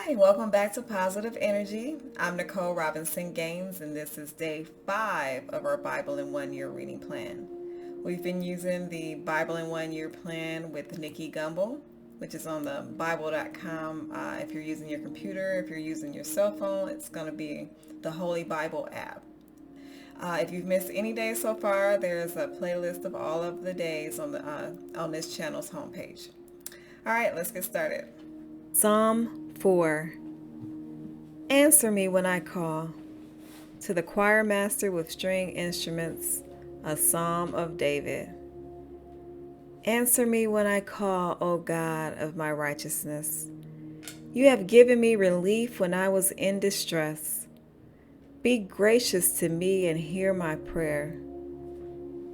Hi, welcome back to Positive Energy. I'm Nicole Robinson Gaines, and this is day 5 of our Bible in 1 Year reading plan. We've been using the Bible in 1 Year plan with Nicky Gumbel, which is on the Bible.com. If you're using your computer, if you're using your cell phone, it's going to be the Holy Bible app. If you've missed any days so far, there's a playlist of all of the days on this channel's homepage. All right, let's get started. Psalm 4. Answer me when I call. To the choir master with string instruments, a psalm of David. Answer me when I call, O God of my righteousness. You have given me relief when I was in distress. Be gracious to me and hear my prayer.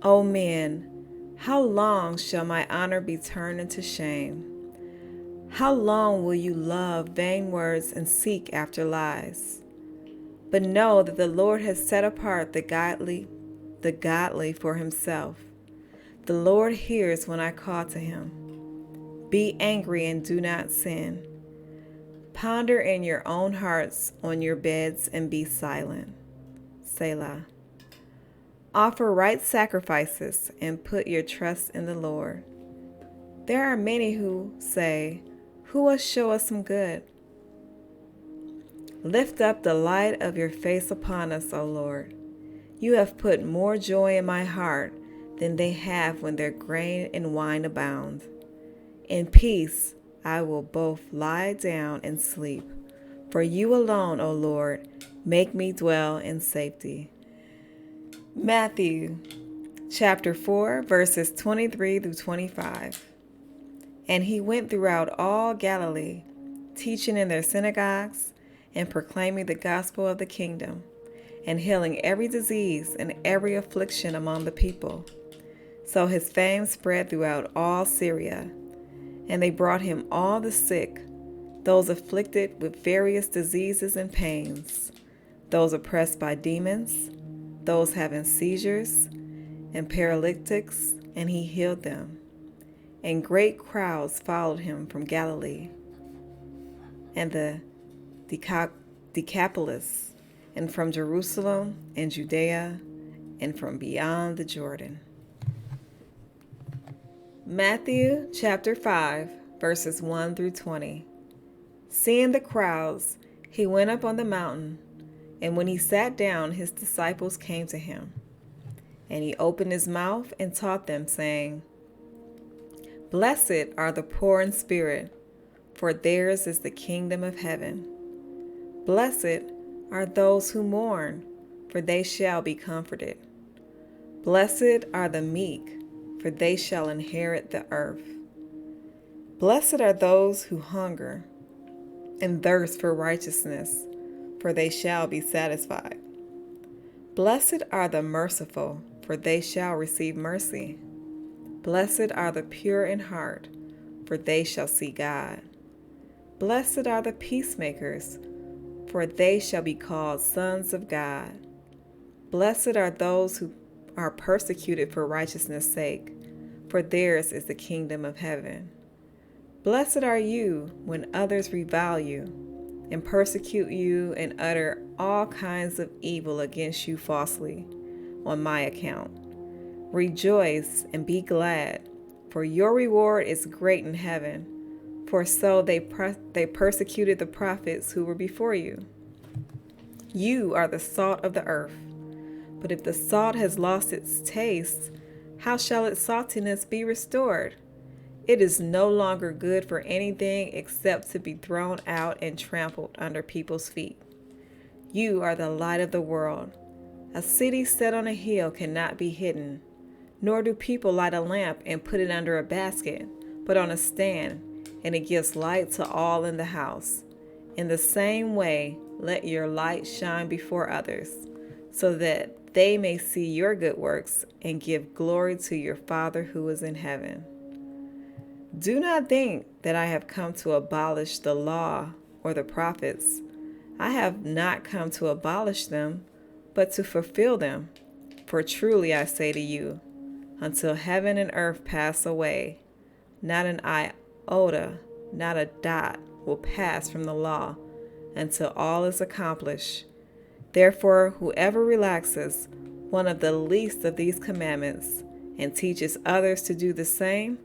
O men, how long shall my honor be turned into shame? How long will you love vain words and seek after lies? But know that the Lord has set apart the godly for himself. The Lord hears when I call to him. Be angry and do not sin. Ponder in your own hearts on your beds and be silent. Selah. Offer right sacrifices and put your trust in the Lord. There are many who say, who will show us some good? Lift up the light of your face upon us, O Lord. You have put more joy in my heart than they have when their grain and wine abound. In peace I will both lie down and sleep. For you alone, O Lord, make me dwell in safety. Matthew chapter 4, verses 23 through 25. And he went throughout all Galilee, teaching in their synagogues and proclaiming the gospel of the kingdom, and healing every disease and every affliction among the people. So his fame spread throughout all Syria, and they brought him all the sick, those afflicted with various diseases and pains, those oppressed by demons, those having seizures, and paralytics, and he healed them. And great crowds followed him from Galilee and the Decapolis, and from Jerusalem and Judea, and from beyond the Jordan. Matthew chapter 5, verses 1 through 20. Seeing the crowds, he went up on the mountain, and when he sat down, his disciples came to him. And he opened his mouth and taught them, saying, Blessed are the poor in spirit, for theirs is the kingdom of heaven. Blessed are those who mourn, for they shall be comforted. Blessed are the meek, for they shall inherit the earth. Blessed are those who hunger and thirst for righteousness, for they shall be satisfied. Blessed are the merciful, for they shall receive mercy. Blessed are the pure in heart, for they shall see God. Blessed are the peacemakers, for they shall be called sons of God. Blessed are those who are persecuted for righteousness' sake, for theirs is the kingdom of heaven. Blessed are you when others revile you, and persecute you, and utter all kinds of evil against you falsely, on my account. Rejoice and be glad, for your reward is great in heaven, for so they persecuted the prophets who were before you. You are the salt of the earth, but if the salt has lost its taste, how shall its saltiness be restored? It is no longer good for anything except to be thrown out and trampled under people's feet. You are the light of the world. A city set on a hill cannot be hidden. Nor do people light a lamp and put it under a basket, but on a stand, and it gives light to all in the house. In the same way, let your light shine before others, so that they may see your good works and give glory to your Father who is in heaven. Do not think that I have come to abolish the law or the prophets. I have not come to abolish them, but to fulfill them. For truly I say to you, until heaven and earth pass away, not an iota, not a dot will pass from the law until all is accomplished. Therefore, whoever relaxes one of the least of these commandments and teaches others to do the same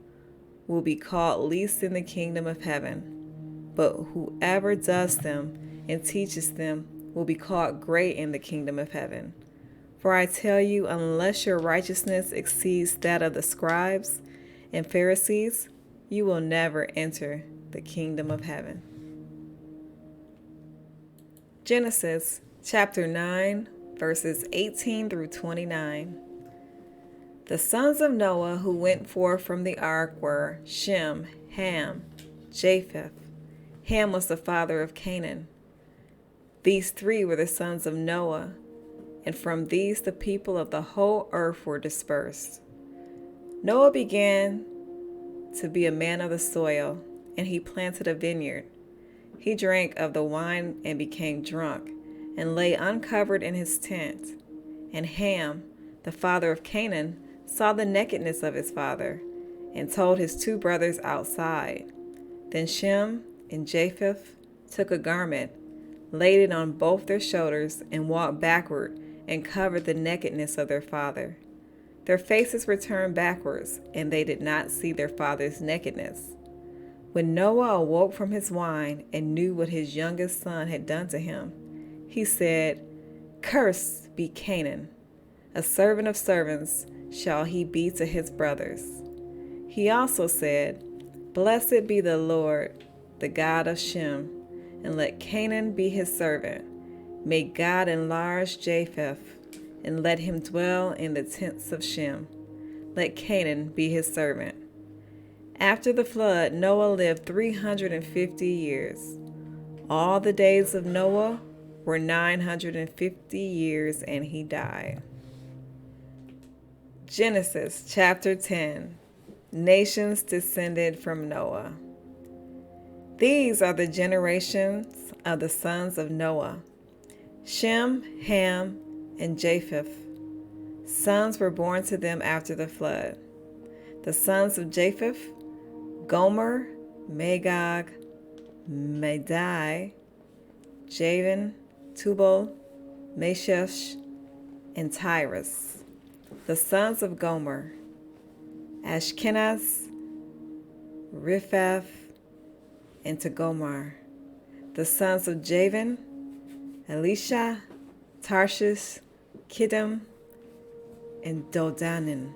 will be called least in the kingdom of heaven. But whoever does them and teaches them will be called great in the kingdom of heaven. For I tell you, unless your righteousness exceeds that of the scribes and Pharisees, you will never enter the kingdom of heaven. Genesis chapter 9, verses 18 through 29. The sons of Noah who went forth from the ark were Shem, Ham, Japheth. Ham was the father of Canaan. These three were the sons of Noah, and from these the people of the whole earth were dispersed. Noah began to be a man of the soil, and he planted a vineyard. He drank of the wine and became drunk, and lay uncovered in his tent. And Ham, the father of Canaan, saw the nakedness of his father, and told his two brothers outside. Then Shem and Japheth took a garment, laid it on both their shoulders, and walked backward, and covered the nakedness of their father. Their faces were turned backwards, and they did not see their father's nakedness. When Noah awoke from his wine and knew what his youngest son had done to him, he said, "Cursed be Canaan, a servant of servants shall he be to his brothers." He also said, "Blessed be the Lord, the God of Shem, and let Canaan be his servant. May God enlarge Japheth, and let him dwell in the tents of Shem. Let Canaan be his servant." After the flood, Noah lived 350 years. All the days of Noah were 950 years, and he died. Genesis chapter 10. Nations descended from Noah. These are the generations of the sons of Noah: Shem, Ham, and Japheth. Sons were born to them after the flood. The sons of Japheth: Gomer, Magog, Madai, Javan, Tubal, Meshech, and Tyrus. The sons of Gomer: Ashkenaz, Riphath, and Togomar. The sons of Javan: Elisha, Tarshish, Kiddim, and Dodanim.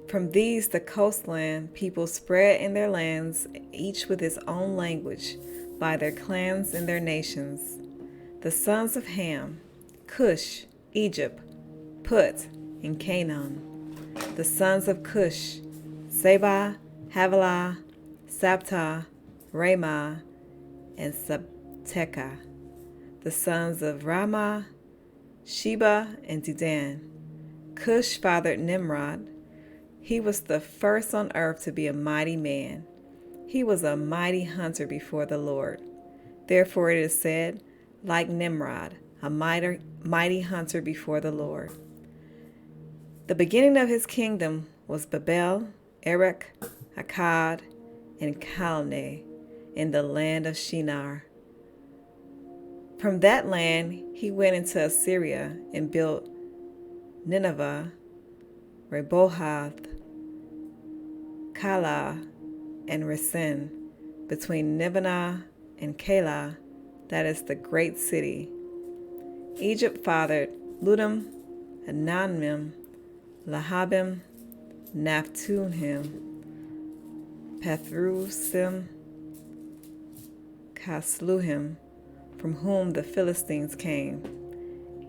From these the coastland people spread in their lands, each with its own language, by their clans and their nations. The sons of Ham: Cush, Egypt, Put, and Canaan. The sons of Cush: Seba, Havilah, Sabta, Ramah, and Sabteka. The sons of Ramah: Sheba and Dedan. Cush fathered Nimrod. He was the first on earth to be a mighty man. He was a mighty hunter before the Lord. Therefore it is said, like Nimrod, a mighty hunter before the Lord. The beginning of his kingdom was Babel, Erech, Akkad, and Calneh in the land of Shinar. From that land he went into Assyria and built Nineveh, Rehoboth, Calah, and Resen, between Nibbana and Calah, that is the great city. Egypt fathered Ludim, Anamim, Lahabim, Naphtuhim, Pathrusim, Casluhim, from whom the Philistines came,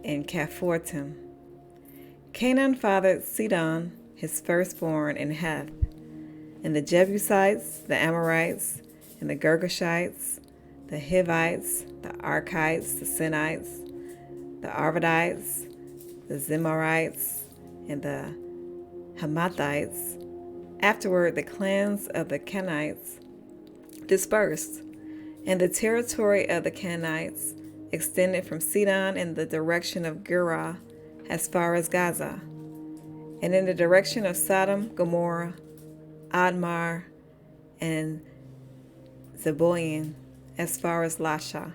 and Caphaortim. Canaan fathered Sidon, his firstborn, and Heth, and the Jebusites, the Amorites, and the Girgashites, the Hivites, the Arkites, the Sinites, the Arvadites, the Zemarites, and the Hamathites. Afterward, the clans of the Canaanites dispersed, and the territory of the Canaanites extended from Sidon in the direction of Gerar as far as Gaza, and in the direction of Sodom, Gomorrah, Admar, and Zeboim, as far as Lasha.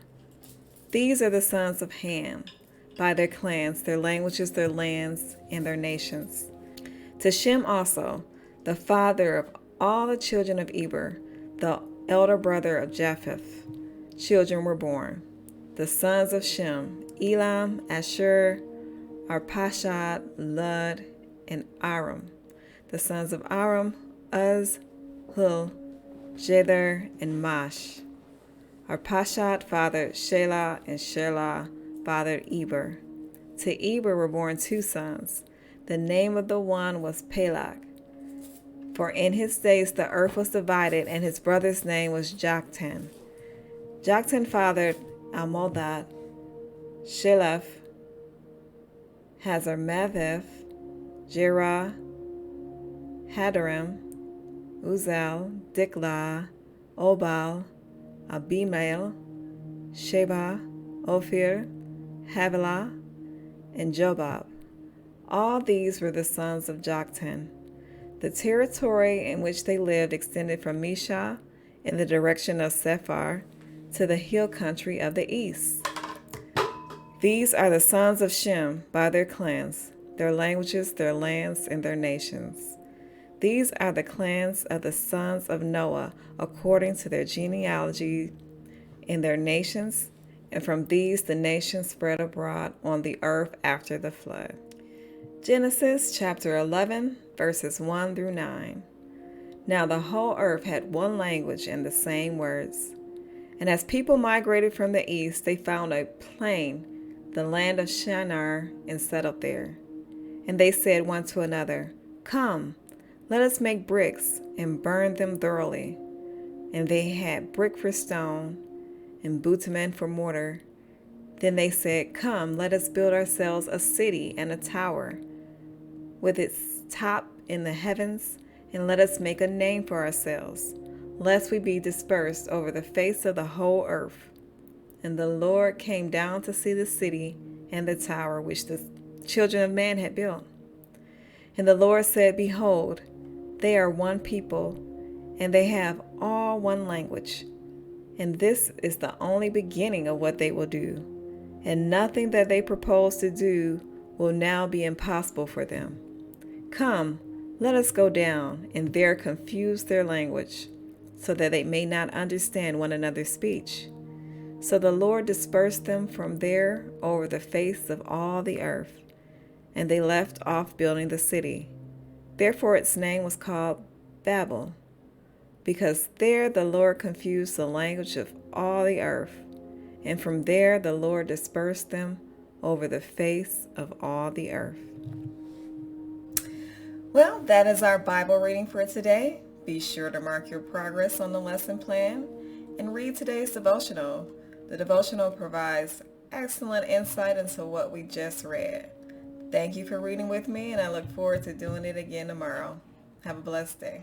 These are the sons of Ham, by their clans, their languages, their lands, and their nations. To Shem also, the father of all the children of Eber, the elder brother of Japheth, children were born. The sons of Shem, Elam, Ashur, Arpachshad, Lud, and Aram. The sons of Aram, Uz, Hul, Jether, and Mash. Arpachshad fathered Shelah, and Shelah fathered Eber. To Eber were born two sons. The name of the one was Peleg. For in his days the earth was divided, and his brother's name was Joktan. Joktan fathered Almodad, Sheleph, Hazarmaveth, Jerah, Hadarim, Uzel, Diklah, Obal, Abimael, Sheba, Ophir, Havilah, and Jobab. All these were the sons of Joktan. The territory in which they lived extended from Mishah in the direction of Sephar to the hill country of the east. These are the sons of Shem by their clans, their languages, their lands, and their nations. These are the clans of the sons of Noah according to their genealogy in their nations, and from these the nations spread abroad on the earth after the flood. Genesis chapter 11, verses 1 through 9. Now the whole earth had one language and the same words. And as people migrated from the east, they found a plain, the land of Shinar, and settled there. And they said one to another, "Come, let us make bricks and burn them thoroughly." And they had brick for stone and bitumen for mortar. Then they said, "Come, let us build ourselves a city and a tower, with its top in the heavens, and let us make a name for ourselves, lest we be dispersed over the face of the whole earth." And the Lord came down to see the city and the tower which the children of man had built. And the Lord said, "Behold, they are one people, and they have all one language. And this is the only beginning of what they will do. And nothing that they propose to do will now be impossible for them. Come, let us go down, and there confuse their language, so that they may not understand one another's speech." So the Lord dispersed them from there over the face of all the earth, and they left off building the city. Therefore its name was called Babel, because there the Lord confused the language of all the earth, and from there the Lord dispersed them over the face of all the earth. Well, that is our Bible reading for today. Be sure to mark your progress on the lesson plan and read today's devotional. The devotional provides excellent insight into what we just read. Thank you for reading with me, and I look forward to doing it again tomorrow. Have a blessed day.